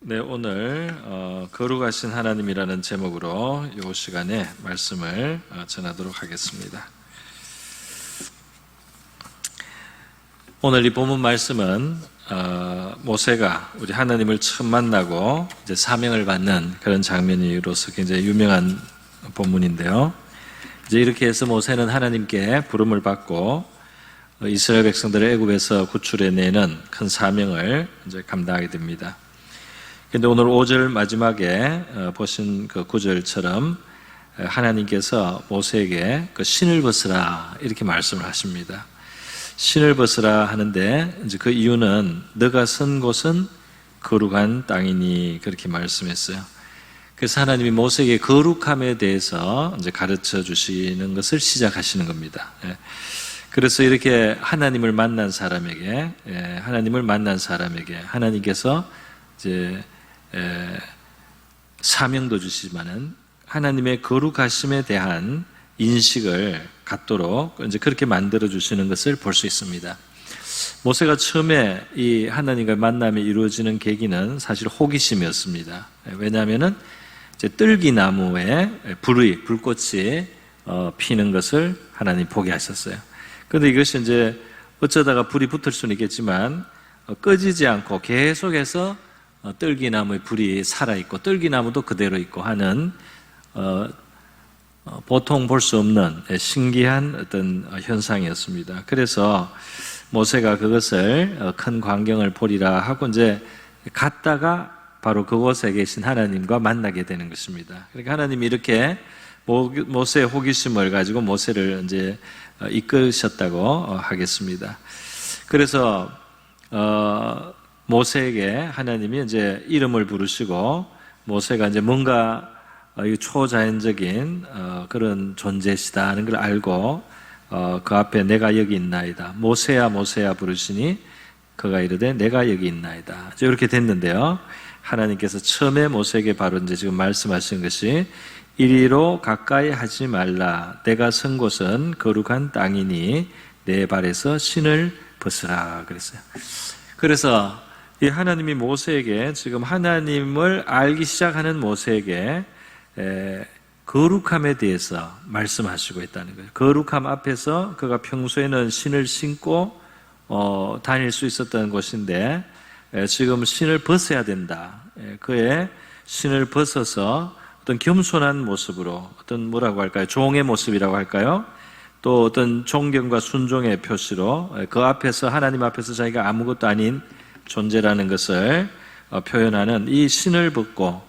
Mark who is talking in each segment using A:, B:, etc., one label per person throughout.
A: 네, 오늘 거룩하신 하나님이라는 제목으로 이 시간에 말씀을 전하도록 하겠습니다. 오늘 이 본문 말씀은 모세가 우리 하나님을 처음 만나고 이제 사명을 받는 그런 장면으로서 굉장히 유명한 본문인데요. 이제 이렇게 해서 모세는 하나님께 부름을 받고 이스라엘 백성들을 애굽에서 구출해내는 큰 사명을 이제 감당하게 됩니다. 근데 오늘 5절 마지막에 보신 그 9절처럼 하나님께서 모세에게 그 신을 벗으라 이렇게 말씀을 하십니다. 신을 벗으라 하는데 이제 그 이유는 너가 선 곳은 거룩한 땅이니 그렇게 말씀했어요. 그래서 하나님이 모세에게 거룩함에 대해서 이제 가르쳐 주시는 것을 시작하시는 겁니다. 그래서 이렇게 하나님을 만난 사람에게 하나님께서 이제 사명도 주시지만은 하나님의 거룩하심에 대한 인식을 갖도록 이제 그렇게 만들어 주시는 것을 볼 수 있습니다. 모세가 처음에 이 하나님과 만남이 이루어지는 계기는 사실 호기심이었습니다. 왜냐하면은 이제 뜰기나무에 불꽃이 피는 것을 하나님 보게 하셨어요. 그런데 이것이 이제 어쩌다가 불이 붙을 수는 있겠지만 꺼지지 않고 계속해서 뜰기나무의 불이 살아있고 뜰기나무도 그대로 있고 하는 보통 볼 수 없는 신기한 어떤 현상이었습니다. 그래서 모세가 그것을 큰 광경을 보리라 하고 이제 갔다가 바로 그곳에 계신 하나님과 만나게 되는 것입니다. 그러니까 하나님이 이렇게 모세의 호기심을 가지고 모세를 이제 이끄셨다고 하겠습니다. 그래서 모세에게 하나님이 이제 이름을 부르시고 모세가 이제 뭔가 초자연적인 그런 존재시다 하는 걸 알고 그 앞에 내가 여기 있나이다. 모세야 모세야 부르시니 그가 이르되 내가 여기 있나이다. 이렇게 됐는데요. 하나님께서 처음에 모세에게 바로 이제 지금 말씀하신 것이 이리로 가까이 하지 말라. 내가 선 곳은 거룩한 땅이니 내 발에서 신을 벗으라 그랬어요. 그래서 이 하나님이 모세에게 지금 하나님을 알기 시작하는 모세에게 거룩함에 대해서 말씀하시고 있다는 거예요. 거룩함 앞에서 그가 평소에는 신을 신고 다닐 수 있었던 곳인데 지금 신을 벗어야 된다. 그의 신을 벗어서 어떤 겸손한 모습으로 어떤 뭐라고 할까요? 종의 모습이라고 할까요? 또 어떤 존경과 순종의 표시로 그 앞에서 하나님 앞에서 자기가 아무것도 아닌 존재라는 것을 표현하는 이 신을 벗고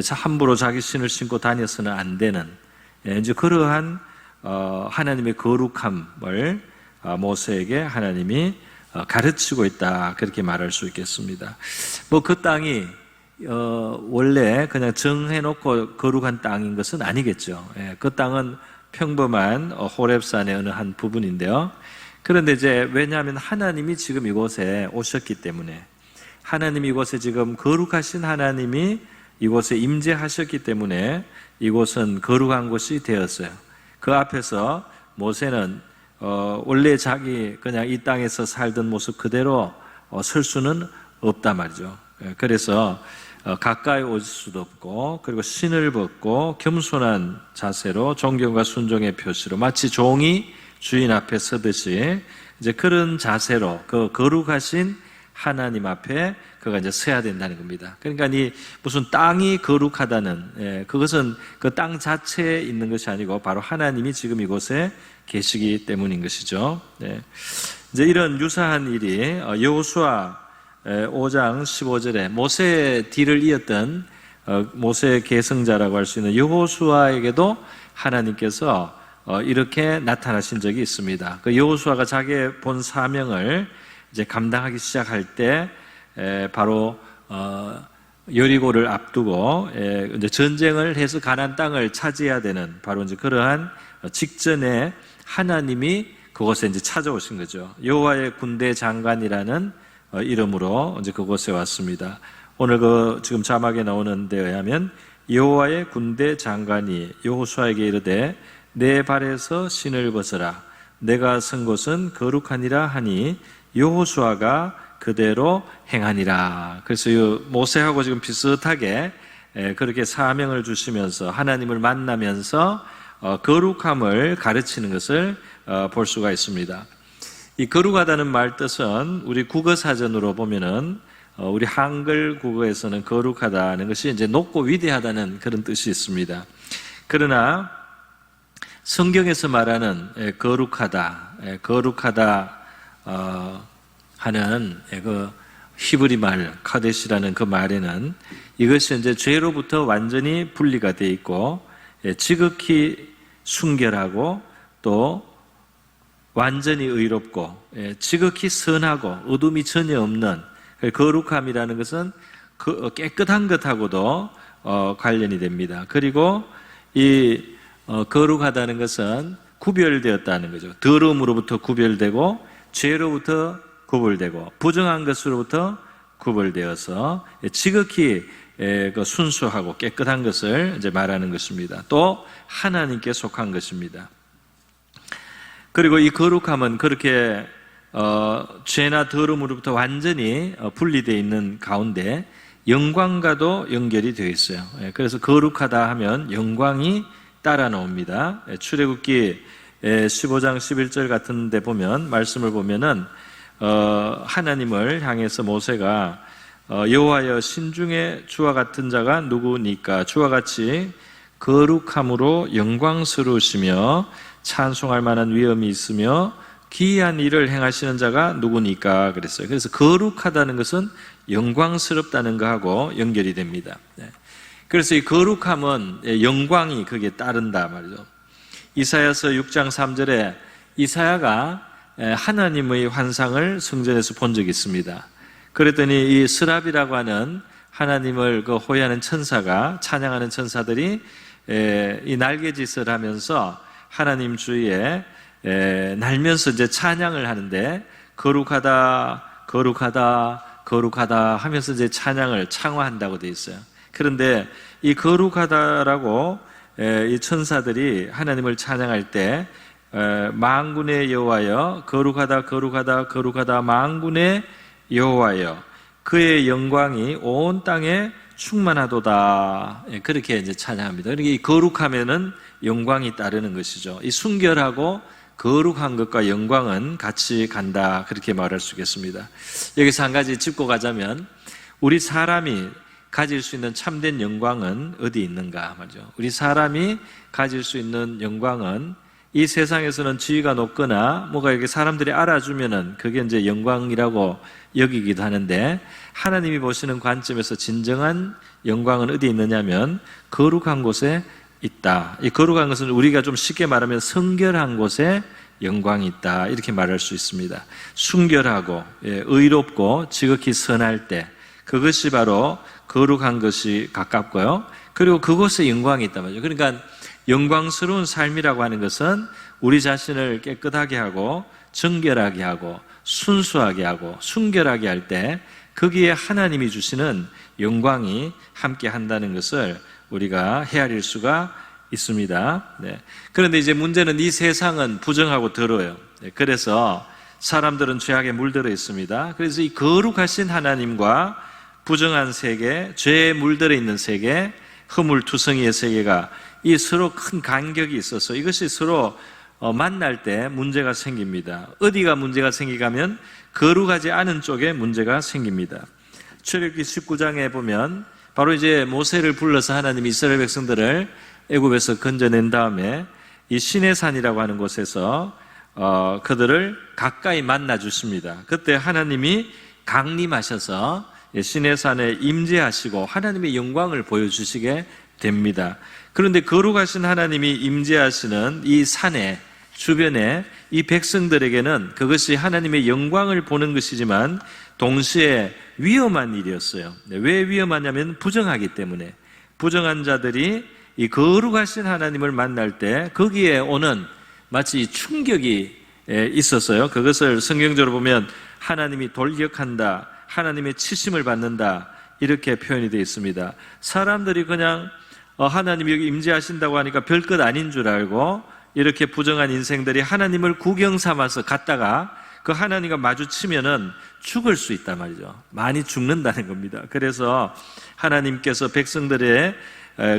A: 함부로 자기 신을 신고 다녀서는 안 되는 이제 그러한 하나님의 거룩함을 모세에게 하나님이 가르치고 있다 그렇게 말할 수 있겠습니다. 뭐 그 땅이 원래 그냥 정해놓고 거룩한 땅인 것은 아니겠죠. 그 땅은 평범한 호렙산의 어느 한 부분인데요. 그런데 이제 왜냐하면 하나님이 지금 이곳에 오셨기 때문에 하나님이 이곳에 지금 거룩하신 하나님이 이곳에 임재하셨기 때문에 이곳은 거룩한 곳이 되었어요. 그 앞에서 모세는 원래 자기 그냥 이 땅에서 살던 모습 그대로 설 수는 없단 말이죠. 그래서 가까이 올 수도 없고 그리고 신을 벗고 겸손한 자세로 존경과 순종의 표시로 마치 종이 주인 앞에 서듯이 이제 그런 자세로 그 거룩하신 하나님 앞에 그가 이제 서야 된다는 겁니다. 그러니까 이 무슨 땅이 거룩하다는 그것은 그 땅 자체에 있는 것이 아니고 바로 하나님이 지금 이곳에 계시기 때문인 것이죠. 이제 이런 유사한 일이 여호수아 5장 15절에 모세의 뒤를 이었던 모세의 계승자라고 할 수 있는 여호수아에게도 하나님께서 이렇게 나타나신 적이 있습니다. 그 여호수아가 자기의 본 사명을 이제 감당하기 시작할 때 바로 여리고를 앞두고 이제 전쟁을 해서 가나안 땅을 차지해야 되는 바로 이제 그러한 직전에 하나님이 그곳에 이제 찾아오신 거죠. 여호와의 군대 장관이라는 이름으로 이제 그곳에 왔습니다. 오늘 그 지금 자막에 나오는 데에 의하면 여호와의 군대 장관이 여호수아에게 이르되 내 발에서 신을 벗어라. 내가 선 곳은 거룩하니라 하니 여호수아가 그대로 행하니라. 그래서 이 모세하고 지금 비슷하게 그렇게 사명을 주시면서 하나님을 만나면서 거룩함을 가르치는 것을 볼 수가 있습니다. 이 거룩하다는 말 뜻은 우리 국어 사전으로 보면은 우리 한글 국어에서는 거룩하다는 것이 이제 높고 위대하다는 그런 뜻이 있습니다. 그러나 성경에서 말하는 거룩하다 하는 그 히브리 말 카데시라는 그 말에는 이것이 이제 죄로부터 완전히 분리가 되어 있고 지극히 순결하고 또 완전히 의롭고 지극히 선하고 어둠이 전혀 없는 거룩함이라는 것은 깨끗한 것하고도 관련이 됩니다. 그리고 이 거룩하다는 것은 구별되었다는 거죠. 더러움으로부터 구별되고 죄로부터 구별되고 부정한 것으로부터 구별되어서 지극히 순수하고 깨끗한 것을 이제 말하는 것입니다. 또 하나님께 속한 것입니다. 그리고 이 거룩함은 그렇게 죄나 더러움으로부터 완전히 분리되어 있는 가운데 영광과도 연결이 되어 있어요. 그래서 거룩하다 하면 영광이 따라 나옵니다. 출애굽기 15장 11절 같은 데 보면 말씀을 보면은 하나님을 향해서 모세가 여호와여 신중에 주와 같은 자가 누구니까 주와 같이 거룩함으로 영광스러우시며 찬송할 만한 위엄이 있으며 기이한 일을 행하시는 자가 누구니까 그랬어요. 그래서 거룩하다는 것은 영광스럽다는 것하고 연결이 됩니다. 그래서 이 거룩함은 영광이 거기에 따른다 말이죠. 이사야서 6장 3절에 이사야가 하나님의 환상을 성전에서 본 적이 있습니다. 그랬더니 이 스랍이라고 하는 하나님을 호위하는 천사가 찬양하는 천사들이 이 날개짓을 하면서 하나님 주위에 날면서 이제 찬양을 하는데 거룩하다, 거룩하다, 거룩하다 하면서 이제 찬양을 창화한다고 되어 있어요. 그런데 이 거룩하다라고 이 천사들이 하나님을 찬양할 때 만군의 여호와여 거룩하다, 거룩하다, 거룩하다 만군의 여호와여 그의 영광이 온 땅에 충만하도다 그렇게 이제 찬양합니다. 그러니까 이 거룩하면은 영광이 따르는 것이죠. 이 순결하고 거룩한 것과 영광은 같이 간다 그렇게 말할 수 있겠습니다. 여기서 한 가지 짚고 가자면 우리 사람이 가질 수 있는 참된 영광은 어디 있는가 말이죠. 우리 사람이 가질 수 있는 영광은 이 세상에서는 지위가 높거나 뭐가 이렇게 사람들이 알아주면은 그게 이제 영광이라고 여기기도 하는데 하나님이 보시는 관점에서 진정한 영광은 어디 있느냐면 거룩한 곳에 있다. 이 거룩한 것은 우리가 좀 쉽게 말하면 성결한 곳에 영광이 있다 이렇게 말할 수 있습니다. 순결하고 의롭고 지극히 선할 때 그것이 바로 거룩한 것이 가깝고요. 그리고 그곳에 영광이 있단 말이죠. 그러니까 영광스러운 삶이라고 하는 것은 우리 자신을 깨끗하게 하고 정결하게 하고 순수하게 하고 순결하게 할 때 거기에 하나님이 주시는 영광이 함께 한다는 것을 우리가 헤아릴 수가 있습니다. 그런데 이제 문제는 이 세상은 부정하고 더러워요. 그래서 사람들은 죄악에 물들어 있습니다. 그래서 이 거룩하신 하나님과 부정한 세계, 죄에 물들어 있는 세계, 허물투성이의 세계가 이 서로 큰 간격이 있어서 이것이 서로 만날 때 문제가 생깁니다. 어디가 문제가 생기가면 거룩하지 않은 쪽에 문제가 생깁니다. 출애굽기 19장에 보면 바로 이제 모세를 불러서 하나님이 이스라엘 백성들을 애굽에서 건져낸 다음에 이 시내산이라고 하는 곳에서 그들을 가까이 만나 주십니다. 그때 하나님이 강림하셔서 시내산에 임재하시고 하나님의 영광을 보여주시게 됩니다. 그런데 거룩하신 하나님이 임재하시는 이 산에 주변에 이 백성들에게는 그것이 하나님의 영광을 보는 것이지만 동시에 위험한 일이었어요. 왜 위험하냐면 부정하기 때문에 부정한 자들이 이 거룩하신 하나님을 만날 때 거기에 오는 마치 충격이 있었어요. 그것을 성경적으로 보면 하나님이 돌격한다, 하나님의 치심을 받는다 이렇게 표현이 되어 있습니다. 사람들이 그냥 하나님이 여기 임재하신다고 하니까 별것 아닌 줄 알고 이렇게 부정한 인생들이 하나님을 구경 삼아서 갔다가 그 하나님과 마주치면은 죽을 수 있단 말이죠. 많이 죽는다는 겁니다. 그래서 하나님께서 백성들의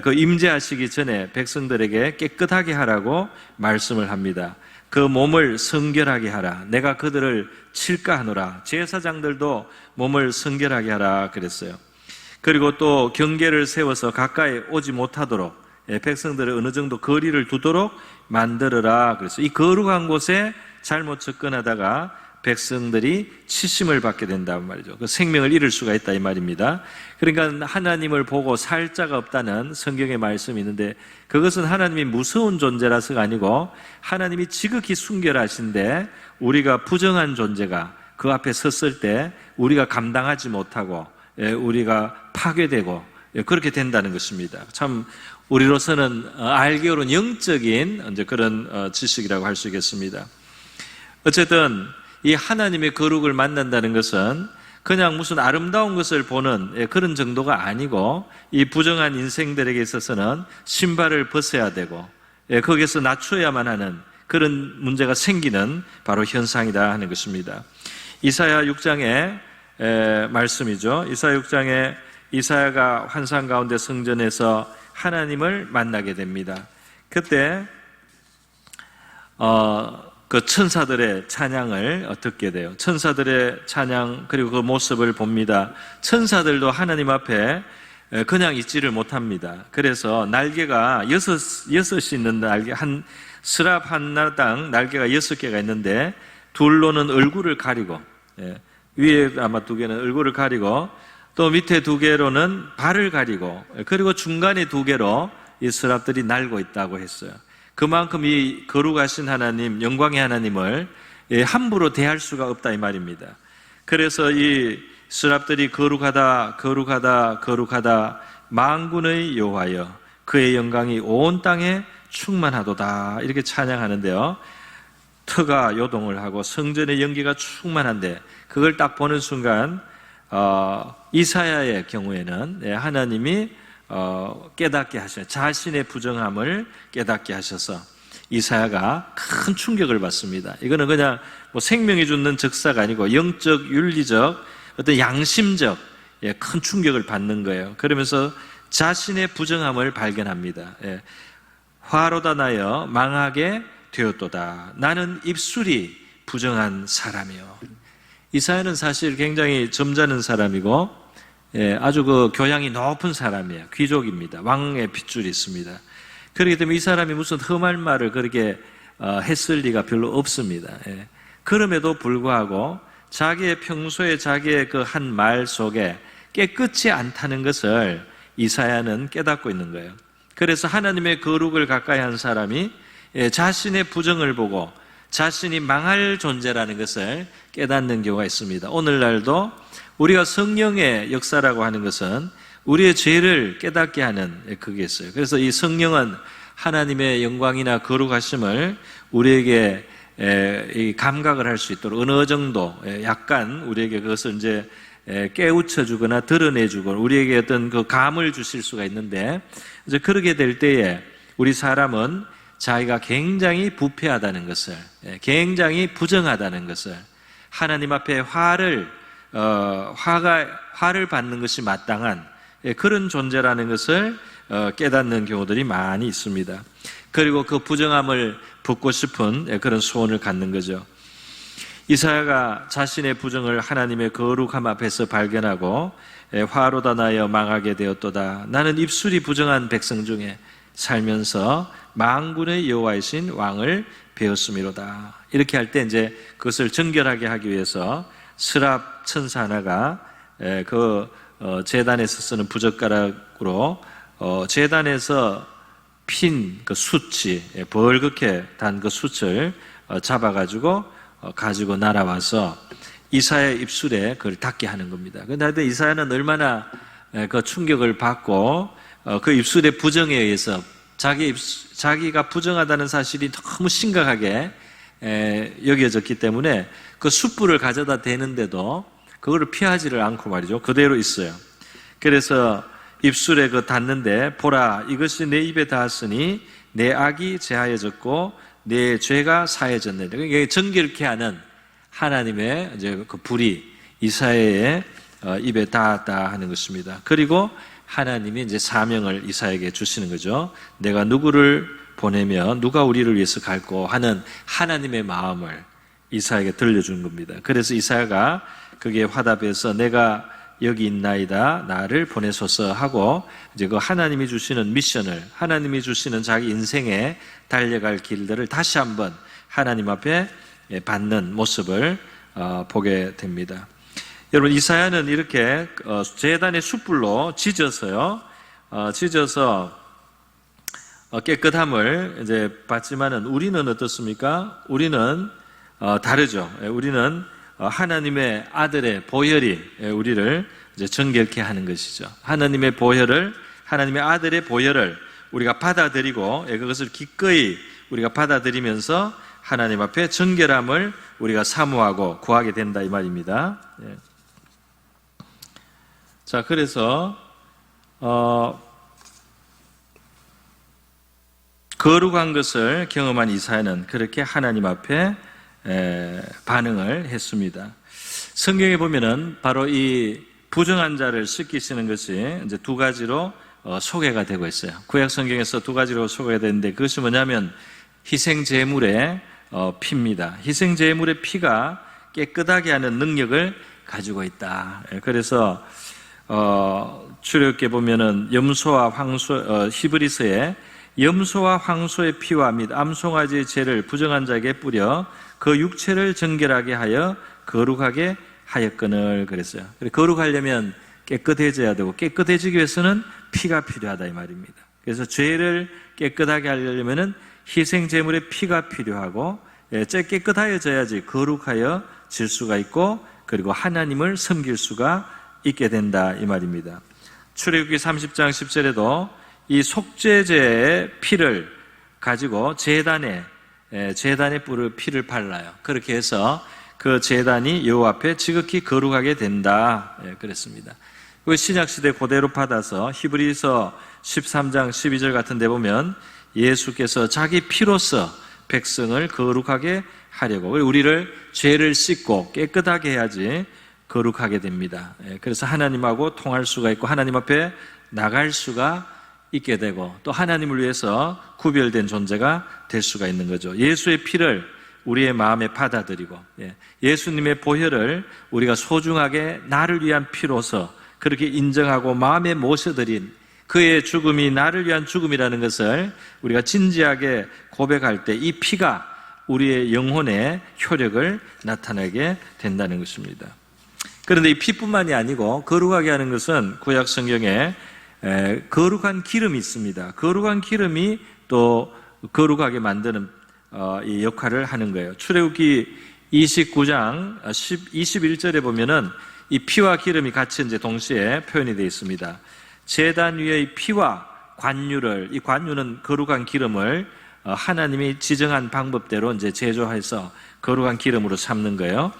A: 그 임재하시기 전에 백성들에게 깨끗하게 하라고 말씀을 합니다. 그 몸을 성결하게 하라. 내가 그들을 칠까 하노라. 제사장들도 몸을 성결하게 하라 그랬어요. 그리고 또 경계를 세워서 가까이 오지 못하도록 백성들을 어느 정도 거리를 두도록 만들어라 그랬어요. 이 거룩한 곳에 잘못 접근하다가 백성들이 치심을 받게 된다는 말이죠. 그 생명을 잃을 수가 있다 이 말입니다. 그러니까 하나님을 보고 살 자가 없다는 성경의 말씀이 있는데, 그것은 하나님이 무서운 존재라서가 아니고 하나님이 지극히 순결하신데 우리가 부정한 존재가 그 앞에 섰을 때 우리가 감당하지 못하고 우리가 파괴되고 그렇게 된다는 것입니다. 참 우리로서는 알기로는 영적인 이제 그런 지식이라고 할 수 있겠습니다. 어쨌든 이 하나님의 거룩을 만난다는 것은 그냥 무슨 아름다운 것을 보는 그런 정도가 아니고, 이 부정한 인생들에게 있어서는 신발을 벗어야 되고 거기에서 낮춰야만 하는 그런 문제가 생기는 바로 현상이다 하는 것입니다. 이사야 6장의 말씀이죠. 이사야 6장에 이사야가 환상 가운데 성전에서 하나님을 만나게 됩니다. 그때 그 천사들의 찬양을 듣게 돼요. 천사들의 찬양, 그리고 그 모습을 봅니다. 천사들도 하나님 앞에 그냥 있지를 못합니다. 그래서 날개가 여섯이 있는 날개, 한 스랍 하나당 날개가 6개가 있는데, 둘로는 얼굴을 가리고, 위에 아마 2개는 얼굴을 가리고, 또 밑에 2개로는 발을 가리고, 그리고 중간에 2개로 이 스랍들이 날고 있다고 했어요. 그만큼 이 거룩하신 하나님, 영광의 하나님을 함부로 대할 수가 없다 이 말입니다. 그래서 이 스랍들이 거룩하다, 거룩하다, 거룩하다, 만군의 여호와여, 그의 영광이 온 땅에 충만하도다, 이렇게 찬양하는데요. 터가 요동을 하고 성전의 연기가 충만한데, 그걸 딱 보는 순간 이사야의 경우에는 하나님이 깨닫게 하셔요. 자신의 부정함을 깨닫게 하셔서 이사야가 큰 충격을 받습니다. 이거는 그냥 뭐 생명이 주는 적사가 아니고 영적, 윤리적, 어떤 양심적 큰 충격을 받는 거예요. 그러면서 자신의 부정함을 발견합니다. 화로다 나여 망하게 되었도다. 나는 입술이 부정한 사람이요. 이사야는 사실 굉장히 점잖은 사람이고 아주 그 교양이 높은 사람이에요. 귀족입니다. 왕의 핏줄이 있습니다. 그렇기 때문에 이 사람이 무슨 험할 말을 그렇게 했을 리가 별로 없습니다. 그럼에도 불구하고 자기의 평소에 자기의 그 한 말 속에 깨끗이 않다는 것을 이사야는 깨닫고 있는 거예요. 그래서 하나님의 거룩을 가까이 한 사람이 자신의 부정을 보고 자신이 망할 존재라는 것을 깨닫는 경우가 있습니다. 오늘날도 우리가 성령의 역사라고 하는 것은 우리의 죄를 깨닫게 하는 그게 있어요. 그래서 이 성령은 하나님의 영광이나 거룩하심을 우리에게 감각을 할 수 있도록 어느 정도 약간 우리에게 그것을 이제 깨우쳐 주거나 드러내 주거나 우리에게 어떤 그 감을 주실 수가 있는데, 이제 그러게 될 때에 우리 사람은 자기가 굉장히 부패하다는 것을, 굉장히 부정하다는 것을, 하나님 앞에 화를 받는 것이 마땅한 그런 존재라는 것을 깨닫는 경우들이 많이 있습니다. 그리고 그 부정함을 벗고 싶은 그런 소원을 갖는 거죠. 이사야가 자신의 부정을 하나님의 거룩함 앞에서 발견하고 화로다 나여 망하게 되었도다. 나는 입술이 부정한 백성 중에 살면서 만군의 여호와이신 왕을 배웠음이로다. 이렇게 할 때 이제 그것을 정결하게 하기 위해서 스랍 천사 하나가 제단에서 쓰는 부젓가락으로 제단에서 핀 그 숯이 벌겋게 단 그 숯을 잡아가지고 가지고 날아와서 이사야의 입술에 그걸 닿게 하는 겁니다. 그런데 이사야는 얼마나 그 충격을 받고 그 입술의 부정에 의해서 자기가 부정하다는 사실이 너무 심각하게 여겨졌기 때문에 그 숯불을 가져다 대는데도 그거를 피하지를 않고 말이죠. 그대로 있어요. 그래서 입술에 그 닿는데 보라, 이것이 내 입에 닿았으니 내 악이 제하여졌고 내 죄가 사해졌네. 이게 정결케 하는 하나님의 이제 그 불이 이사야의 입에 닿았다 하는 것입니다. 그리고 하나님이 이제 사명을 이사야에게 주시는 거죠. 내가 누구를 보내면 누가 우리를 위해서 갈고 하는 하나님의 마음을 이사야에게 들려준 겁니다. 그래서 이사야가 거기에 화답해서 내가 여기 있나이다 나를 보내소서 하고 이제 그 하나님이 주시는 미션을, 하나님이 주시는 자기 인생에 달려갈 길들을 다시 한번 하나님 앞에 받는 모습을 보게 됩니다. 여러분, 이사야는 이렇게 제단의 숯불로 찢어서 깨끗함을 이제 받지만은 우리는 어떻습니까? 우리는 다르죠. 우리는 하나님의 아들의 보혈이 우리를 이제 정결케 하는 것이죠. 하나님의 보혈을, 하나님의 아들의 보혈을 우리가 받아들이고 그것을 기꺼이 우리가 받아들이면서 하나님 앞에 정결함을 우리가 사모하고 구하게 된다 이 말입니다. 자, 그래서 거룩한 것을 경험한 이사야는 그렇게 하나님 앞에 반응을 했습니다. 성경에 보면은 바로 이 부정한 자를 씻기시는 것이 이제 두 가지로 소개가 되고 있어요. 구약 성경에서 두 가지로 소개가 되는데 그것이 뭐냐면 희생 제물의 피입니다. 희생 제물의 피가 깨끗하게 하는 능력을 가지고 있다. 그래서 출애굽기에 보면은 염소와 황소, 히브리서에 염소와 황소의 피와 및 암송아지의 죄를 부정한 자에게 뿌려 그 육체를 정결하게 하여 거룩하게 하였거늘 그랬어요. 거룩하려면 깨끗해져야 되고 깨끗해지기 위해서는 피가 필요하다 이 말입니다. 그래서 죄를 깨끗하게 하려면은 희생 제물의 피가 필요하고 깨끗하여져야지 거룩하여 질 수가 있고 그리고 하나님을 섬길 수가 있게 된다 이 말입니다. 출애굽기 30장 10절에도 이 속죄제의 피를 가지고 제단에 피를 발라요. 그렇게 해서 그 제단이 여호와 앞에 지극히 거룩하게 된다 그랬습니다. 그 신약시대 그대로 받아서 히브리서 13장 12절 같은 데 보면 예수께서 자기 피로서 백성을 거룩하게 하려고 우리를 죄를 씻고 깨끗하게 해야지 거룩하게 됩니다. 그래서 하나님하고 통할 수가 있고 하나님 앞에 나갈 수가 있게 되고 또 하나님을 위해서 구별된 존재가 될 수가 있는 거죠. 예수의 피를 우리의 마음에 받아들이고 예수님의 보혈을 우리가 소중하게 나를 위한 피로서 그렇게 인정하고 마음에 모셔드린 그의 죽음이 나를 위한 죽음이라는 것을 우리가 진지하게 고백할 때 이 피가 우리의 영혼의 효력을 나타내게 된다는 것입니다. 그런데 이 피뿐만이 아니고 거룩하게 하는 것은 구약 성경에 거룩한 기름이 있습니다. 거룩한 기름이 또 거룩하게 만드는 이 역할을 하는 거예요. 출애굽기 29장 21절에 보면은 이 피와 기름이 같이 이제 동시에 표현이 되어 있습니다. 제단 위의 피와 관유를, 이 관유는 거룩한 기름을 하나님이 지정한 방법대로 이제 제조해서 거룩한 기름으로 삼는 거예요.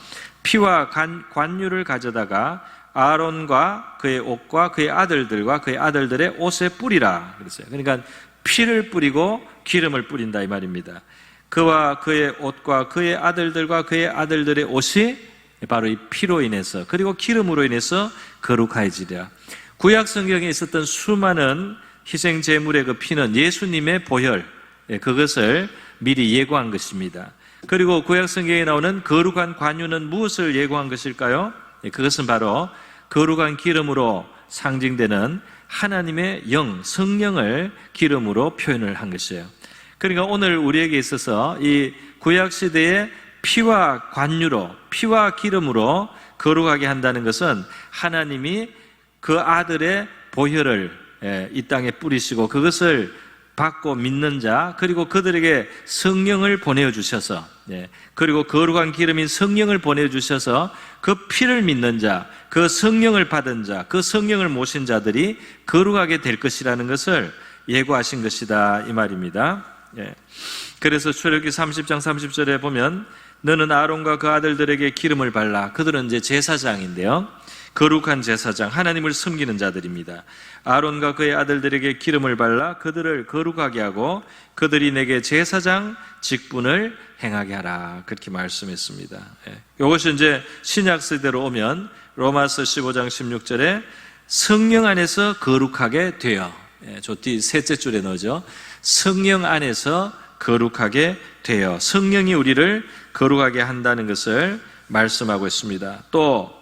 A: 피와 관유를 가져다가 아론과 그의 옷과 그의 아들들과 그의 아들들의 옷에 뿌리라 그랬어요. 그러니까 피를 뿌리고 기름을 뿌린다 이 말입니다. 그와 그의 옷과 그의 아들들과 그의 아들들의 옷이 바로 이 피로 인해서 그리고 기름으로 인해서 거룩해지리라. 구약 성경에 있었던 수많은 희생 제물의 그 피는 예수님의 보혈, 그것을 미리 예고한 것입니다. 그리고 구약 성경에 나오는 거룩한 관유는 무엇을 예고한 것일까요? 그것은 바로 거룩한 기름으로 상징되는 하나님의 영, 성령을 기름으로 표현을 한 것이에요. 그러니까 오늘 우리에게 있어서 이 구약시대의 피와 관유로, 피와 기름으로 거룩하게 한다는 것은 하나님이 그 아들의 보혈을 이 땅에 뿌리시고 그것을 받고 믿는 자, 그리고 그들에게 성령을 보내주셔서, 그리고 거룩한 기름인 성령을 보내주셔서 그 피를 믿는 자, 그 성령을 받은 자, 그 성령을 모신 자들이 거룩하게 될 것이라는 것을 예고하신 것이다 이 말입니다. 그래서 출애굽기 30장 30절에 보면 너는 아론과 그 아들들에게 기름을 발라. 그들은 이제 제사장인데요. 거룩한 제사장, 하나님을 섬기는 자들입니다. 아론과 그의 아들들에게 기름을 발라 그들을 거룩하게 하고 그들이 내게 제사장 직분을 행하게 하라. 그렇게 말씀했습니다. 이것이 이제 신약 시대로 오면 로마서 15장 16절에 성령 안에서 거룩하게 되어, 저 뒤 셋째 줄에 넣어죠. 성령 안에서 거룩하게 되어, 성령이 우리를 거룩하게 한다는 것을 말씀하고 있습니다. 또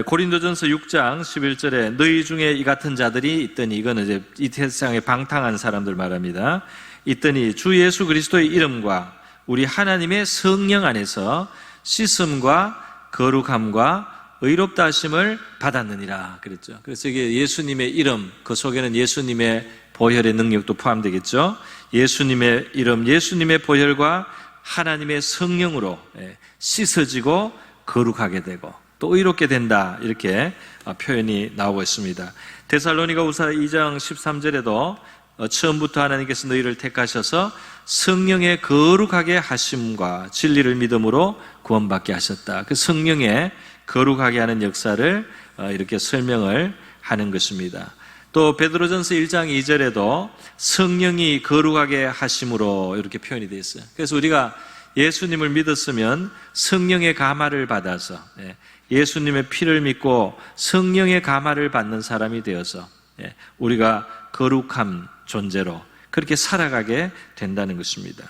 A: 고린도전서 6장 11절에 너희 중에 이 같은 자들이 있더니, 이거는 이제 이 세상에 방탕한 사람들 말합니다. 있더니 주 예수 그리스도의 이름과 우리 하나님의 성령 안에서 씻음과 거룩함과 의롭다 하심을 받았느니라 그랬죠. 그래서 이게 예수님의 이름, 그 속에는 예수님의 보혈의 능력도 포함되겠죠. 예수님의 이름, 예수님의 보혈과 하나님의 성령으로 씻어지고 거룩하게 되고 또 의롭게 된다, 이렇게 표현이 나오고 있습니다. 데살로니가후서 2장 13절에도 처음부터 하나님께서 너희를 택하셔서 성령의 거룩하게 하심과 진리를 믿음으로 구원받게 하셨다. 그 성령의 거룩하게 하는 역사를 이렇게 설명을 하는 것입니다. 또 베드로전서 1장 2절에도 성령이 거룩하게 하심으로 이렇게 표현이 되어 있어요. 그래서 우리가 예수님을 믿었으면 성령의 감화를 받아서, 예수님의 피를 믿고 성령의 감화를 받는 사람이 되어서 우리가 거룩한 존재로 그렇게 살아가게 된다는 것입니다.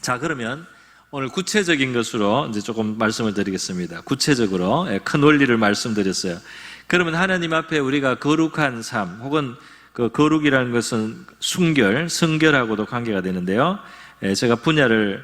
A: 자, 그러면 오늘 구체적인 것으로 이제 조금 말씀을 드리겠습니다. 구체적으로 큰 원리를 말씀드렸어요. 그러면 하나님 앞에 우리가 거룩한 삶, 혹은 그 거룩이라는 것은 순결, 성결하고도 관계가 되는데요. 제가 분야를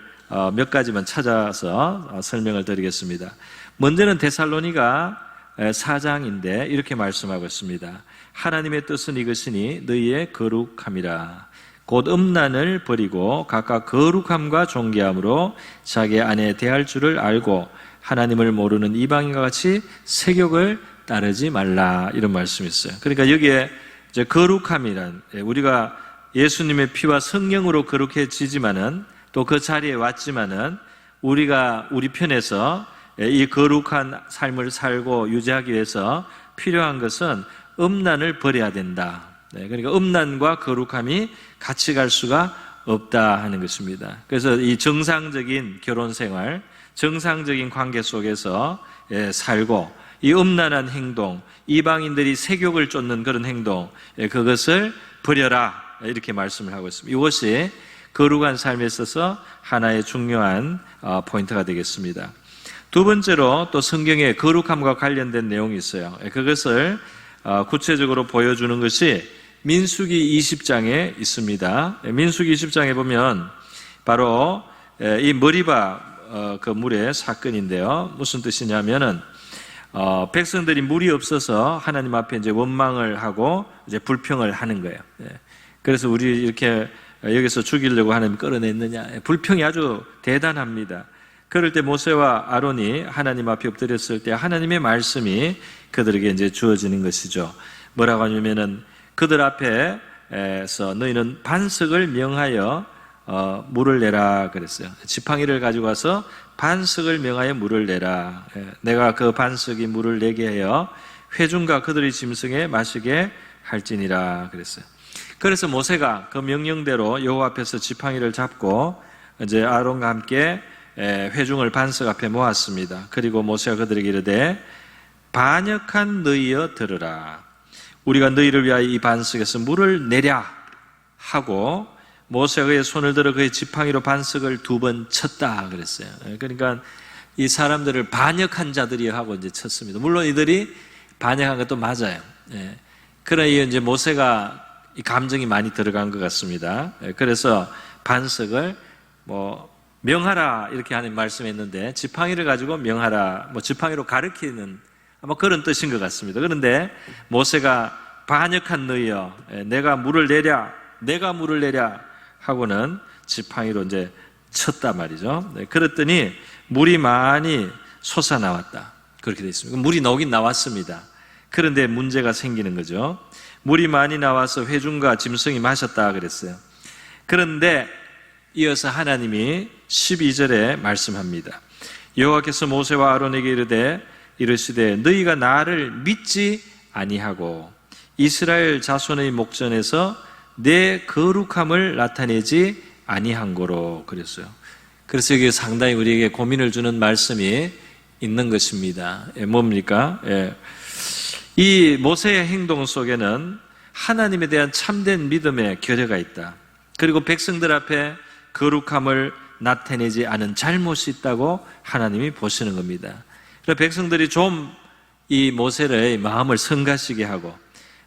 A: 몇 가지만 찾아서 설명을 드리겠습니다. 먼저는 데살로니가 4장인데 이렇게 말씀하고 있습니다. 하나님의 뜻은 이것이니 너희의 거룩함이라. 곧 음란을 버리고 각각 거룩함과 존귀함으로 자기 안에 대할 줄을 알고 하나님을 모르는 이방인과 같이 세욕을 따르지 말라, 이런 말씀이 있어요. 그러니까 여기에 이제 거룩함이란, 우리가 예수님의 피와 성령으로 거룩해지지만은 또 그 자리에 왔지만은 우리가 우리 편에서 이 거룩한 삶을 살고 유지하기 위해서 필요한 것은 음란을 버려야 된다. 그러니까 음란과 거룩함이 같이 갈 수가 없다 하는 것입니다. 그래서 이 정상적인 결혼 생활, 정상적인 관계 속에서 살고 이 음란한 행동, 이방인들이 세욕을 쫓는 그런 행동, 그것을 버려라, 이렇게 말씀을 하고 있습니다. 이것이 거룩한 삶에 있어서 하나의 중요한 포인트가 되겠습니다. 두 번째로 또 성경에 거룩함과 관련된 내용이 있어요. 그것을 구체적으로 보여주는 것이 민수기 20장에 있습니다. 민수기 20장에 보면 바로 이 머리바 그 물의 사건인데요. 무슨 뜻이냐면은 백성들이 물이 없어서 하나님 앞에 이제 원망을 하고 이제 불평을 하는 거예요. 그래서 우리 이렇게 여기서 죽이려고 하나님 끌어냈느냐, 불평이 아주 대단합니다. 그럴 때 모세와 아론이 하나님 앞에 엎드렸을 때 하나님의 말씀이 그들에게 이제 주어지는 것이죠. 뭐라고 하냐면은 그들 앞에서 너희는 반석을 명하여 물을 내라 그랬어요. 지팡이를 가지고 와서 반석을 명하여 물을 내라. 내가 그 반석이 물을 내게 하여 회중과 그들의 짐승에 마시게 할지니라 그랬어요. 그래서 모세가 그 명령대로 여호와 앞에서 지팡이를 잡고 이제 아론과 함께 회중을 반석 앞에 모았습니다. 그리고 모세가 그들에게 이르되 반역한 너희여 들으라. 우리가 너희를 위하여 이 반석에서 물을 내랴 하고 모세가 그의 손을 들어 그의 지팡이로 반석을 2번 쳤다 그랬어요. 그러니까 이 사람들을 반역한 자들이 하고 이제 쳤습니다. 물론 이들이 반역한 것도 맞아요. 그러나 이제 모세가 이 감정이 많이 들어간 것 같습니다. 그래서 반석을 명하라 이렇게 하는 말씀했는데 지팡이를 가지고 명하라, 지팡이로 가르치는 그런 뜻인 것 같습니다. 그런데 모세가 반역한 너희여, 내가 물을 내랴 하고는 지팡이로 이제 쳤다 말이죠. 그랬더니 물이 많이 솟아나왔다. 그렇게 되어 있습니다. 물이 나오긴 나왔습니다. 그런데 문제가 생기는 거죠. 물이 많이 나와서 회중과 짐승이 마셨다 그랬어요. 그런데 이어서 하나님이 12절에 말씀합니다. 여호와께서 모세와 아론에게 이르되 이르시되 너희가 나를 믿지 아니하고 이스라엘 자손의 목전에서 내 거룩함을 나타내지 아니한 거로 그랬어요. 그래서 이게 상당히 우리에게 고민을 주는 말씀이 있는 것입니다. 뭡니까? 이 모세의 행동 속에는 하나님에 대한 참된 믿음의 결여가 있다. 그리고 백성들 앞에 거룩함을 나타내지 않은 잘못이 있다고 하나님이 보시는 겁니다. 그래서 백성들이 좀 이 모세의 마음을 성가시게 하고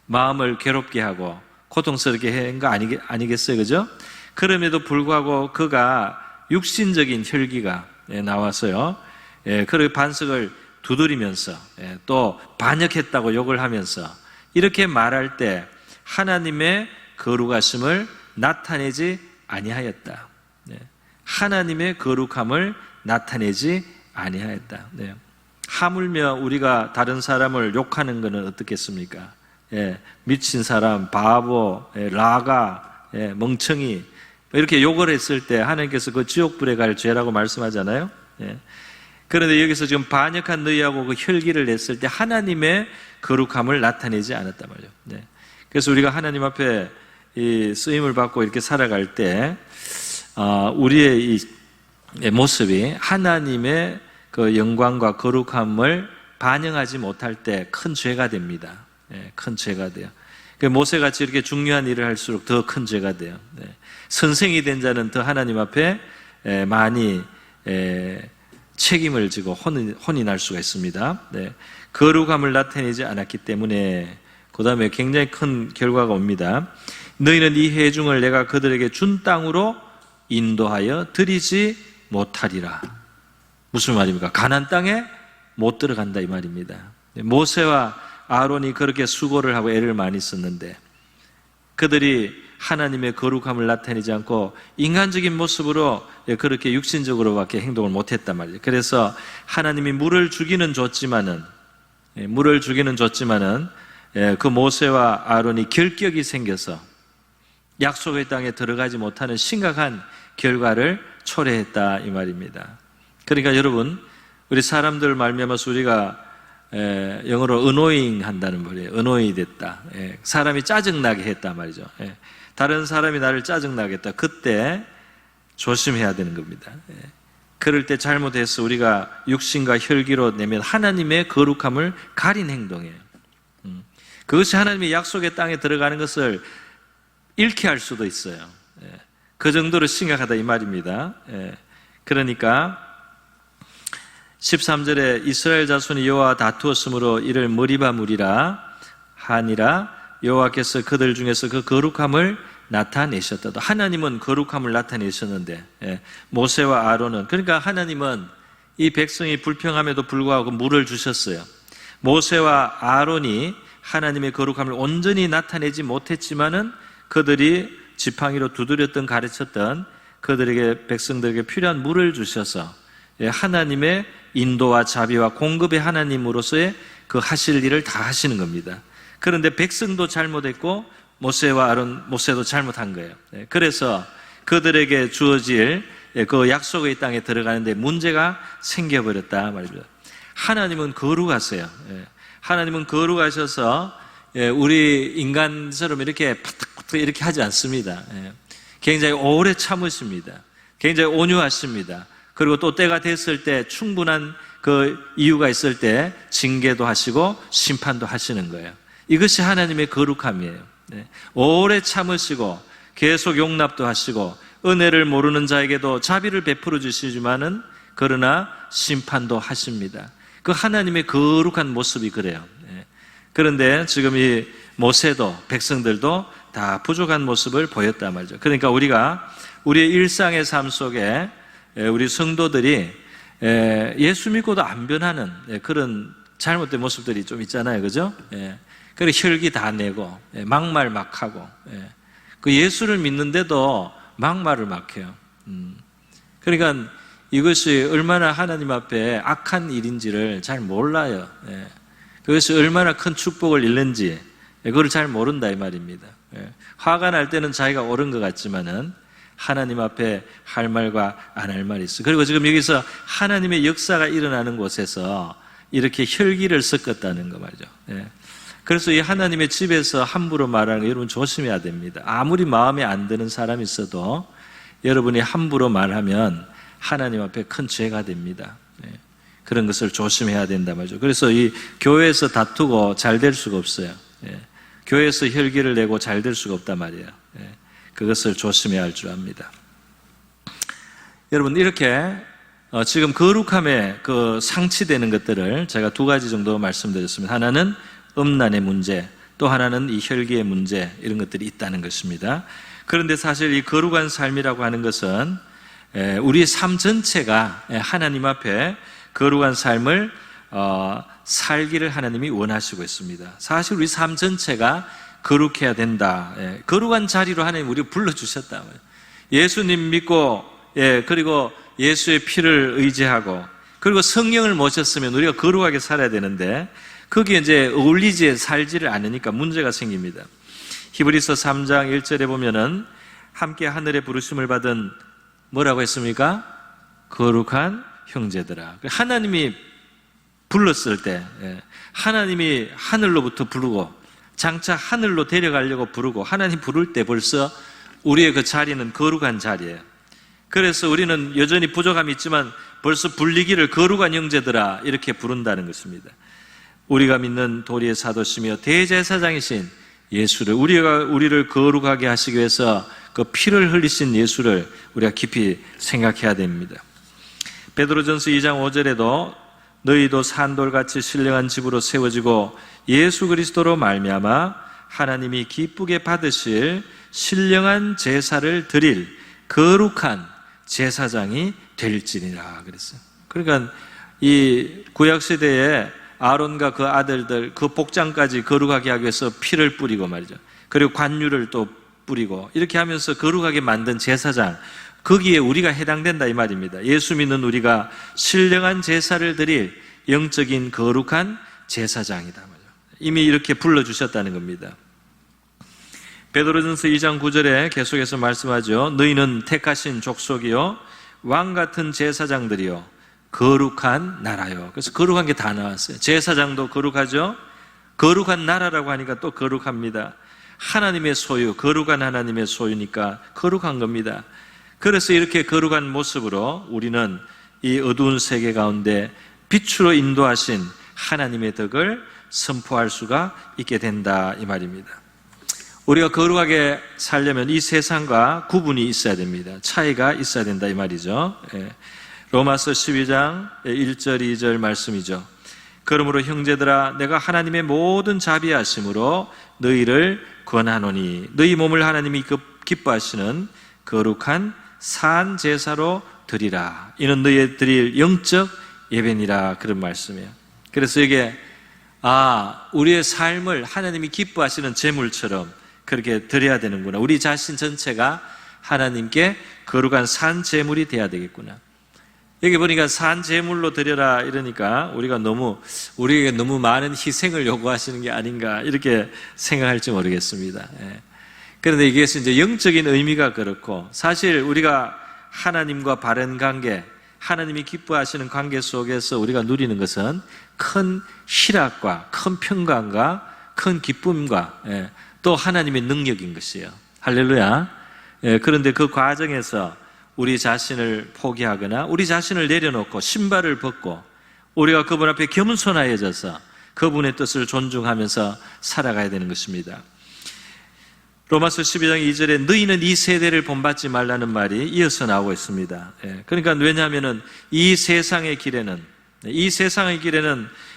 A: 마음을 괴롭게 하고 고통스럽게 한 거 아니겠어요? 그죠? 그럼에도 불구하고 그가 육신적인 혈기가 나와서요. 그 반석을 두드리면서 또 반역했다고 욕을 하면서 이렇게 말할 때 하나님의 거룩하심을 나타내지 아니하였다. 하나님의 거룩함을 나타내지 아니하였다. 하물며 우리가 다른 사람을 욕하는 것은 어떻겠습니까? 미친 사람, 바보, 라가, 멍청이 이렇게 욕을 했을 때 하나님께서 그 지옥불에 갈 죄라고 말씀하잖아요. 그런데 여기서 지금 반역한 너희하고 그 혈기를 냈을 때 하나님의 거룩함을 나타내지 않았단 말이에요. 그래서 우리가 하나님 앞에 이 쓰임을 받고 이렇게 살아갈 때 우리의 이 모습이 하나님의 그 영광과 거룩함을 반영하지 못할 때 큰 죄가 됩니다. 큰 죄가 돼요. 모세같이 이렇게 중요한 일을 할수록 더 큰 죄가 돼요. 선생이 된 자는 더 하나님 앞에 많이 책임을 지고 혼이 날 수가 있습니다. 거룩함을 나타내지 않았기 때문에 그 다음에 굉장히 큰 결과가 옵니다. 너희는 이 회중을 내가 그들에게 준 땅으로 인도하여 드리지 못하리라. 무슨 말입니까? 가나안 땅에 못 들어간다 이 말입니다. 모세와 아론이 그렇게 수고를 하고 애를 많이 썼는데 그들이 하나님의 거룩함을 나타내지 않고 인간적인 모습으로 그렇게 육신적으로밖에 행동을 못했단 말이에요. 그래서 하나님이 물을 주기는 줬지만은 그 모세와 아론이 결격이 생겨서 약속의 땅에 들어가지 못하는 심각한 결과를 초래했다 이 말입니다. 그러니까 여러분, 우리 사람들 말미암아서 우리가 영어로 annoying 한다는 말이에요. annoy 됐다. 사람이 짜증나게 했다 말이죠. 다른 사람이 나를 짜증나게 했다. 그때 조심해야 되는 겁니다. 그럴 때 잘못해서 우리가 육신과 혈기로 내면 하나님의 거룩함을 가린 행동이에요. 그것이 하나님의 약속의 땅에 들어가는 것을 잃게 할 수도 있어요. 그 정도로 심각하다 이 말입니다. 그러니까 13절에 이스라엘 자손이 여호와와 다투었으므로 이를 머리바 무리라 하니라. 여호와께서 그들 중에서 그 거룩함을 나타내셨다. 하나님은 거룩함을 나타내셨는데 모세와 아론은, 그러니까 하나님은 이 백성이 불평함에도 불구하고 물을 주셨어요. 모세와 아론이 하나님의 거룩함을 온전히 나타내지 못했지만은 그들이 지팡이로 두드렸던 가르쳤던 그들에게 백성들에게 필요한 물을 주셔서 하나님의 인도와 자비와 공급의 하나님으로서의 그 하실 일을 다 하시는 겁니다. 그런데 백성도 잘못했고 모세도 잘못한 거예요. 그래서 그들에게 주어질 그 약속의 땅에 들어가는데 문제가 생겨버렸다 말입니다. 하나님은 거룩하세요. 하나님은 거룩하셔서 우리 인간처럼 이렇게 파닥파닥 이렇게 하지 않습니다. 굉장히 오래 참으십니다. 굉장히 온유하십니다. 그리고 또 때가 됐을 때 충분한 그 이유가 있을 때 징계도 하시고 심판도 하시는 거예요. 이것이 하나님의 거룩함이에요. 오래 참으시고 계속 용납도 하시고 은혜를 모르는 자에게도 자비를 베풀어 주시지만은 그러나 심판도 하십니다. 그 하나님의 거룩한 모습이 그래요. 그런데 지금 이 모세도 백성들도 다 부족한 모습을 보였단 말이죠. 그러니까 우리가 우리의 일상의 삶 속에 우리 성도들이 예수 믿고도 안 변하는 그런 잘못된 모습들이 좀 있잖아요. 그죠? 그리고 혈기 다 내고 막말 막 하고 그 예수를 믿는데도 막말을 막 해요. 그러니까 이것이 얼마나 하나님 앞에 악한 일인지를 잘 몰라요. 그것이 얼마나 큰 축복을 잃는지 그걸 잘 모른다 이 말입니다. 화가 날 때는 자기가 옳은 것 같지만은 하나님 앞에 할 말과 안 할 말이 있어요. 그리고 지금 여기서 하나님의 역사가 일어나는 곳에서 이렇게 혈기를 섞었다는 거 말이죠. 예. 그래서 이 하나님의 집에서 함부로 말하는 거 여러분 조심해야 됩니다. 아무리 마음에 안 드는 사람이 있어도 여러분이 함부로 말하면 하나님 앞에 큰 죄가 됩니다. 예. 그런 것을 조심해야 된다 말이죠. 그래서 이 교회에서 다투고 잘 될 수가 없어요. 예. 교회에서 혈기를 내고 잘 될 수가 없단 말이에요. 예. 그것을 조심해야 할 줄 압니다. 여러분 이렇게 지금 거룩함에 그 상치되는 것들을 제가 두 가지 정도 말씀드렸습니다. 하나는 음란의 문제, 또 하나는 이 혈기의 문제, 이런 것들이 있다는 것입니다. 그런데 사실 이 거룩한 삶이라고 하는 것은 우리의 삶 전체가 하나님 앞에 거룩한 삶을 살기를 하나님이 원하시고 있습니다. 사실 우리 삶 전체가 거룩해야 된다. 거룩한 자리로 하나님 우리를 불러주셨다. 예수님 믿고 그리고 예수의 피를 의지하고 그리고 성령을 모셨으면 우리가 거룩하게 살아야 되는데 거기에 이제 어울리지 살지를 않으니까 문제가 생깁니다. 히브리서 3장 1절에 보면은 함께 하늘의 부르심을 받은 뭐라고 했습니까? 거룩한 형제들아. 하나님이 불렀을 때 하나님이 하늘로부터 부르고 장차 하늘로 데려가려고 부르고 하나님 부를 때 벌써 우리의 그 자리는 거룩한 자리예요. 그래서 우리는 여전히 부족함이 있지만 벌써 불리기를 거룩한 형제들아 이렇게 부른다는 것입니다. 우리가 믿는 도리의 사도시며 대제사장이신 예수를 우리를 거룩하게 하시기 위해서 그 피를 흘리신 예수를 우리가 깊이 생각해야 됩니다. 베드로전서 2장 5절에도 너희도 산돌같이 신령한 집으로 세워지고 예수 그리스도로 말미암아 하나님이 기쁘게 받으실 신령한 제사를 드릴 거룩한 제사장이 될지니라 그랬어요. 그러니까 이 구약시대에 아론과 그 아들들 그 복장까지 거룩하게 하기 위해서 피를 뿌리고 말이죠. 그리고 관유를 또 뿌리고 이렇게 하면서 거룩하게 만든 제사장, 거기에 우리가 해당된다 이 말입니다. 예수 믿는 우리가 신령한 제사를 드릴 영적인 거룩한 제사장이다 말이죠. 이미 이렇게 불러주셨다는 겁니다. 베드로전서 2장 9절에 계속해서 말씀하죠. 너희는 택하신 족속이요 왕같은 제사장들이요 거룩한 나라요. 그래서 거룩한 게 다 나왔어요. 제사장도 거룩하죠. 거룩한 나라라고 하니까 또 거룩합니다. 하나님의 소유, 거룩한 하나님의 소유니까 거룩한 겁니다. 그래서 이렇게 거룩한 모습으로 우리는 이 어두운 세계 가운데 빛으로 인도하신 하나님의 덕을 선포할 수가 있게 된다 이 말입니다. 우리가 거룩하게 살려면 이 세상과 구분이 있어야 됩니다. 차이가 있어야 된다 이 말이죠. 로마서 12장 1절 2절 말씀이죠. 그러므로 형제들아 내가 하나님의 모든 자비하심으로 너희를 권하노니 너희 몸을 하나님이 기뻐하시는 거룩한 산 제사로 드리라. 이는 너희 드릴 영적 예배니라. 그런 말씀이에요. 그래서 이게 우리의 삶을 하나님이 기뻐하시는 제물처럼 그렇게 드려야 되는구나. 우리 자신 전체가 하나님께 거룩한 산 제물이 돼야 되겠구나. 여기 보니까 산 제물로 드려라 이러니까 우리에게 너무 많은 희생을 요구하시는 게 아닌가 이렇게 생각할지 모르겠습니다. 그런데 이것은 이제 영적인 의미가 그렇고 사실 우리가 하나님과 바른 관계, 하나님이 기뻐하시는 관계 속에서 우리가 누리는 것은 큰 희락과 큰 평강과 큰 기쁨과 또 하나님의 능력인 것이에요. 할렐루야. 그런데 그 과정에서 우리 자신을 포기하거나 우리 자신을 내려놓고 신발을 벗고 우리가 그분 앞에 겸손하여져서 그분의 뜻을 존중하면서 살아가야 되는 것입니다. 로마서 12장 2절에 너희는 이 세대를 본받지 말라는 말이 이어서 나오고 있습니다. 그러니까 왜냐하면 이 세상의 길에는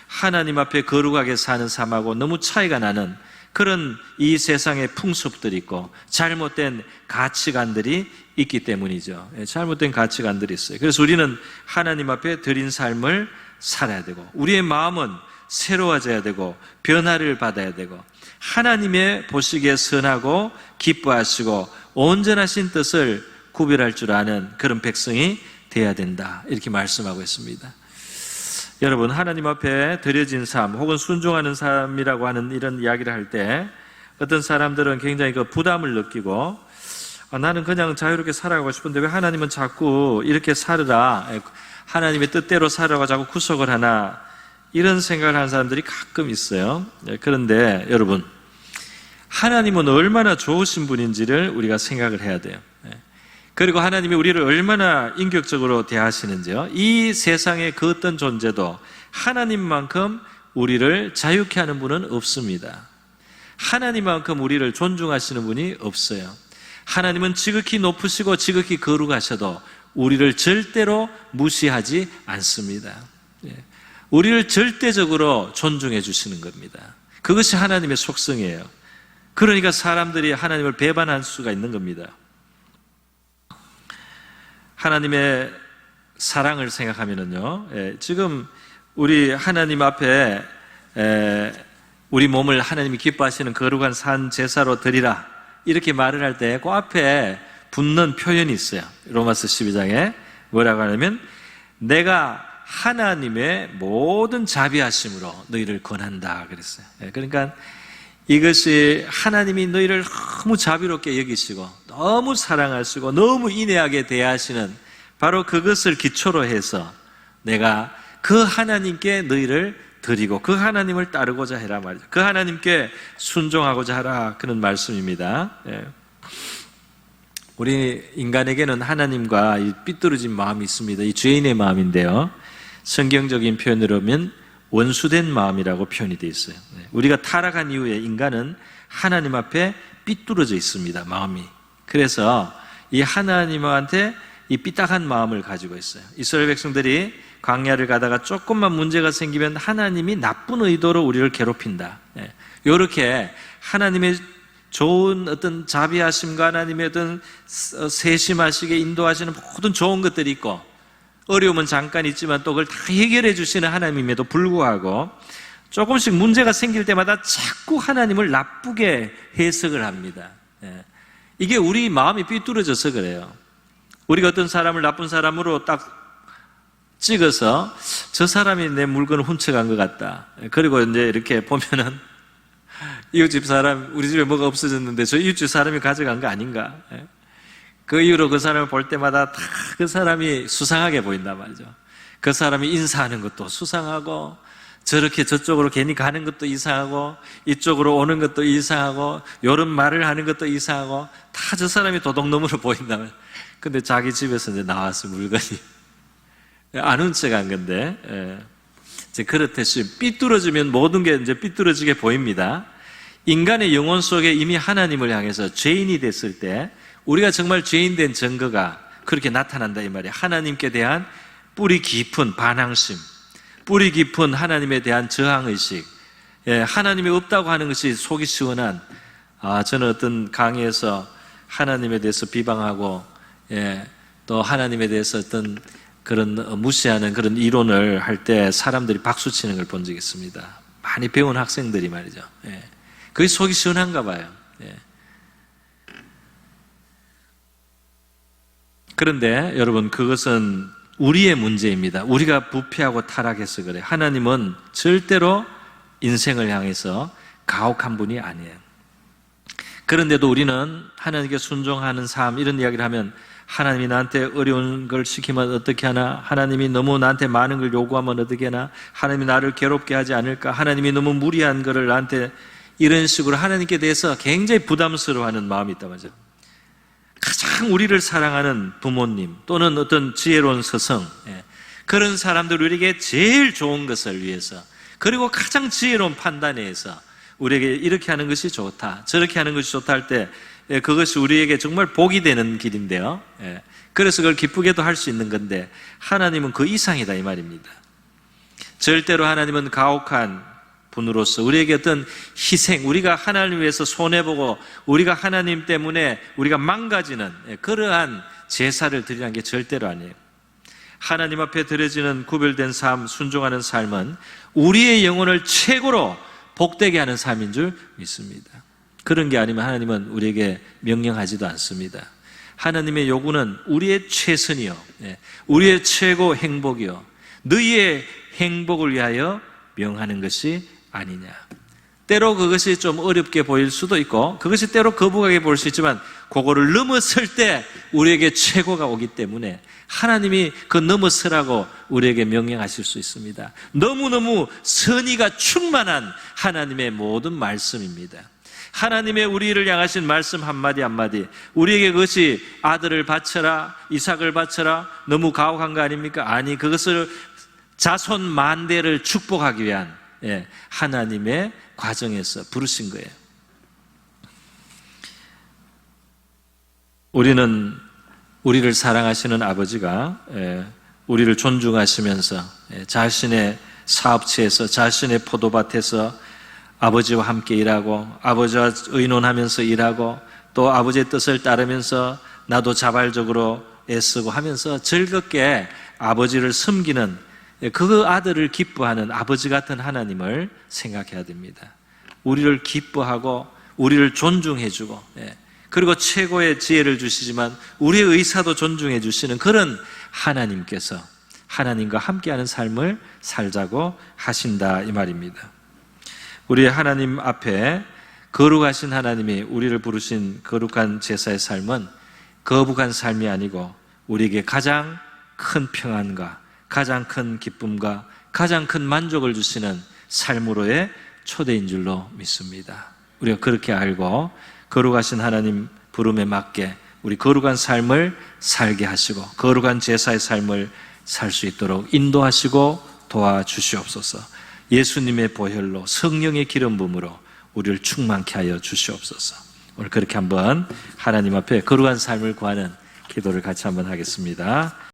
A: 하나님 앞에 거룩하게 사는 삶하고 너무 차이가 나는 그런 이 세상의 풍습들이 있고 잘못된 가치관들이 있기 때문이죠. 잘못된 가치관들이 있어요. 그래서 우리는 하나님 앞에 드린 삶을 살아야 되고 우리의 마음은 새로워져야 되고 변화를 받아야 되고 하나님의 보시기에 선하고 기뻐하시고 온전하신 뜻을 구별할 줄 아는 그런 백성이 되어야 된다 이렇게 말씀하고 있습니다. 여러분 하나님 앞에 드려진 삶 혹은 순종하는 삶이라고 하는 이런 이야기를 할 때 어떤 사람들은 굉장히 그 부담을 느끼고 나는 그냥 자유롭게 살아가고 싶은데 왜 하나님은 자꾸 이렇게 살으라 하나님의 뜻대로 살아가 자꾸 구속을 하나 이런 생각을 하는 사람들이 가끔 있어요. 그런데 여러분, 하나님은 얼마나 좋으신 분인지를 우리가 생각을 해야 돼요. 그리고 하나님이 우리를 얼마나 인격적으로 대하시는지요. 이 세상의 그 어떤 존재도 하나님만큼 우리를 자유케 하는 분은 없습니다. 하나님만큼 우리를 존중하시는 분이 없어요. 하나님은 지극히 높으시고 지극히 거룩하셔도 우리를 절대로 무시하지 않습니다. 우리를 절대적으로 존중해 주시는 겁니다. 그것이 하나님의 속성이에요. 그러니까 사람들이 하나님을 배반할 수가 있는 겁니다. 하나님의 사랑을 생각하면은요, 지금 우리 하나님 앞에 우리 몸을 하나님이 기뻐하시는 거룩한 산 제사로 드리라 이렇게 말을 할 때 그 앞에 붙는 표현이 있어요. 로마서 12장에 뭐라고 하냐면 내가 하나님의 모든 자비하심으로 너희를 권한다 그랬어요. 그러니까 이것이 하나님이 너희를 너무 자비롭게 여기시고 너무 사랑하시고 너무 인애하게 대하시는 바로 그것을 기초로 해서 내가 그 하나님께 너희를 드리고 그 하나님을 따르고자 해라 말이죠. 그 하나님께 순종하고자 하라 그런 말씀입니다. 우리 인간에게는 하나님과 이 삐뚤어진 마음이 있습니다. 이 죄인의 마음인데요, 성경적인 표현으로 하면 원수된 마음이라고 표현이 되어 있어요. 우리가 타락한 이후에 인간은 하나님 앞에 삐뚤어져 있습니다, 마음이. 그래서 이 하나님한테 이 삐딱한 마음을 가지고 있어요. 이스라엘 백성들이 광야를 가다가 조금만 문제가 생기면 하나님이 나쁜 의도로 우리를 괴롭힌다. 이렇게 하나님의 좋은 어떤 자비하심과 하나님의 어떤 세심하시게 인도하시는 모든 좋은 것들이 있고 어려움은 잠깐 있지만 또 그걸 다 해결해 주시는 하나님임에도 불구하고 조금씩 문제가 생길 때마다 자꾸 하나님을 나쁘게 해석을 합니다. 이게 우리 마음이 삐뚤어져서 그래요. 우리가 어떤 사람을 나쁜 사람으로 딱 찍어서 저 사람이 내 물건을 훔쳐간 것 같다. 그리고 이제 이렇게 보면은 이웃집 사람, 우리 집에 뭐가 없어졌는데 저 이웃집 사람이 가져간 거 아닌가. 그 이후로 그 사람을 볼 때마다 다 그 사람이 수상하게 보인단 말이죠. 그 사람이 인사하는 것도 수상하고 저렇게 저쪽으로 괜히 가는 것도 이상하고 이쪽으로 오는 것도 이상하고 요런 말을 하는 것도 이상하고 다 저 사람이 도둑놈으로 보인다면, 근데 자기 집에서 이제 나와서 물건이 아는 척한 건데, 이제 그렇듯이 삐뚤어지면 모든 게 이제 삐뚤어지게 보입니다. 인간의 영혼 속에 이미 하나님을 향해서 죄인이 됐을 때 우리가 정말 죄인 된 증거가 그렇게 나타난다 이 말이에요. 하나님께 대한 뿌리 깊은 반항심, 뿌리 깊은 하나님에 대한 저항의식, 하나님이 없다고 하는 것이 속이 시원한, 저는 어떤 강의에서 하나님에 대해서 비방하고 또 하나님에 대해서 어떤 그런 무시하는 그런 이론을 할 때 사람들이 박수 치는 걸 본 적이 있습니다. 많이 배운 학생들이 말이죠. 그게 속이 시원한가 봐요. 그런데 여러분, 그것은 우리의 문제입니다. 우리가 부패하고 타락해서 그래요. 하나님은 절대로 인생을 향해서 가혹한 분이 아니에요. 그런데도 우리는 하나님께 순종하는 삶, 이런 이야기를 하면 하나님이 나한테 어려운 걸 시키면 어떻게 하나? 하나님이 너무 나한테 많은 걸 요구하면 어떻게 하나? 하나님이 나를 괴롭게 하지 않을까? 하나님이 너무 무리한 거를 나한테, 이런 식으로 하나님께 대해서 굉장히 부담스러워하는 마음이 있단 말이죠. 가장 우리를 사랑하는 부모님 또는 어떤 지혜로운 스승, 그런 사람들 우리에게 제일 좋은 것을 위해서, 그리고 가장 지혜로운 판단에 의해서 우리에게 이렇게 하는 것이 좋다, 저렇게 하는 것이 좋다 할 때 그것이 우리에게 정말 복이 되는 길인데요. 그래서 그걸 기쁘게도 할 수 있는 건데 하나님은 그 이상이다 이 말입니다. 절대로 하나님은 가혹한 분으로서 우리에게 어떤 희생, 우리가 하나님 위해서 손해보고 우리가 하나님 때문에 우리가 망가지는 그러한 제사를 드리는 게 절대로 아니에요. 하나님 앞에 드려지는 구별된 삶, 순종하는 삶은 우리의 영혼을 최고로 복되게 하는 삶인 줄 믿습니다. 그런 게 아니면 하나님은 우리에게 명령하지도 않습니다. 하나님의 요구는 우리의 최선이요, 우리의 최고 행복이요, 너희의 행복을 위하여 명하는 것이 아니냐. 때로 그것이 좀 어렵게 보일 수도 있고 그것이 때로 거부하게 보일 수 있지만 그거를 넘어설 때 우리에게 최고가 오기 때문에 하나님이 그 넘어서라고 우리에게 명령하실 수 있습니다. 너무너무 선의가 충만한 하나님의 모든 말씀입니다. 하나님의 우리를 향하신 말씀 한마디 한마디, 우리에게 그것이 아들을 바쳐라, 이삭을 바쳐라, 너무 가혹한 거 아닙니까? 아니, 그것을 자손 만대를 축복하기 위한 하나님의 과정에서 부르신 거예요. 우리는 우리를 사랑하시는 아버지가 우리를 존중하시면서 자신의 사업체에서, 자신의 포도밭에서 아버지와 함께 일하고, 아버지와 의논하면서 일하고, 또 아버지의 뜻을 따르면서 나도 자발적으로 애쓰고 하면서 즐겁게 아버지를 섬기는 그 아들을 기뻐하는 아버지 같은 하나님을 생각해야 됩니다. 우리를 기뻐하고 우리를 존중해주고, 그리고 최고의 지혜를 주시지만 우리의 의사도 존중해 주시는 그런 하나님께서 하나님과 함께하는 삶을 살자고 하신다, 이 말입니다. 우리의 하나님 앞에 거룩하신 하나님이 우리를 부르신 거룩한 제사의 삶은 거북한 삶이 아니고 우리에게 가장 큰 평안과 가장 큰 기쁨과 가장 큰 만족을 주시는 삶으로의 초대인 줄로 믿습니다. 우리가 그렇게 알고 거룩하신 하나님 부름에 맞게 우리 거룩한 삶을 살게 하시고 거룩한 제사의 삶을 살 수 있도록 인도하시고 도와주시옵소서. 예수님의 보혈로 성령의 기름 부음으로 우리를 충만케 하여 주시옵소서. 오늘 그렇게 한번 하나님 앞에 거룩한 삶을 구하는 기도를 같이 한번 하겠습니다.